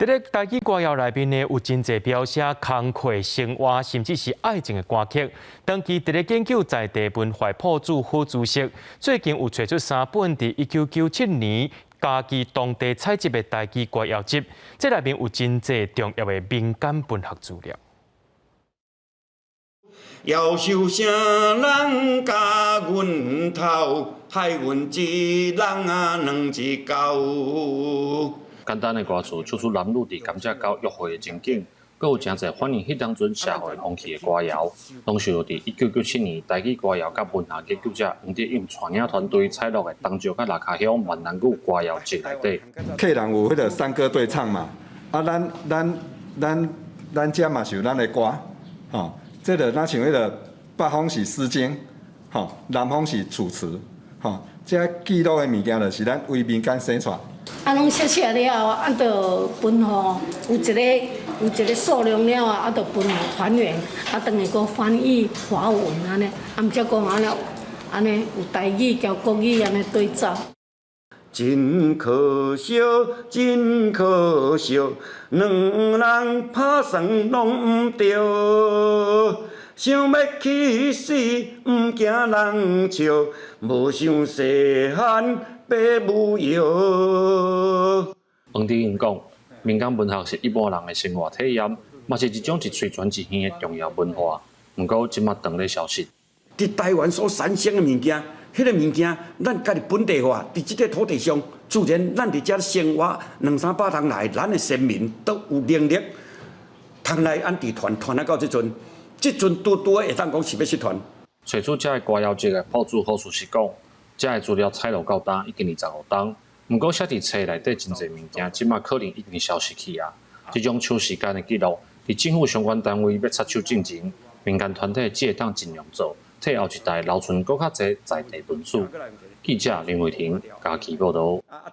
在咧台语歌谣内面呢，有真侪描写工课、生活，甚至是爱情的歌曲。长期在咧研究在地文化铺主副主席，最近有推出3本伫1997年家己当地采集的台语歌谣集，这内面有真侪重要的民间文学资料。要受啥人教阮头，害阮一人啊两只狗。简单的歌词，唱出男女伫甘蔗沟约会的情景，阁有真侪反映迄当阵社会风气的歌谣，拢是由伫1997年台语歌谣甲文学研究者黄德勇带领团队采录的东石甲六卡乡闽南语歌谣集内底。客人有迄个山歌对唱嘛，啊，咱遮嘛是有咱的歌，吼，这个咱像迄个北方是《诗经》，吼，南方是《楚辞》，吼，这记录的物件就是咱为民间生出。啊，拢写了，啊，就分吼有一个数量了啊，就分互团员，啊，等于个翻译华文安尼，啊，毋则讲安尼有台语交国语安尼对照。真可惜，真可惜，两人拍算拢毋着。想要去死，毋惊人笑，无想细汉爸母摇。黄德勇讲，民间文学是一般人的生活体验，嘛是一种一嘴传一耳的重要文化。毋过，即马当咧消失。伫台湾所产生的物件，迄个物件，咱家己本地化，伫即个土地上，自然咱伫遮生活200-300人来，咱的先民都有能力，通来按地团啊到即阵。即阵拄会当讲是要失传。找出这个歌谣集的铺主好处是讲，这个资料采录到今已经25档，不过写伫册内底真侪物件，即马可能已经消失去啊。这种长时间的记录，伫政府相关单位要插手进前，民间团体只会当尽量做，替后一代留存更较侪在地文史。记者林伟霆，嘉义报道。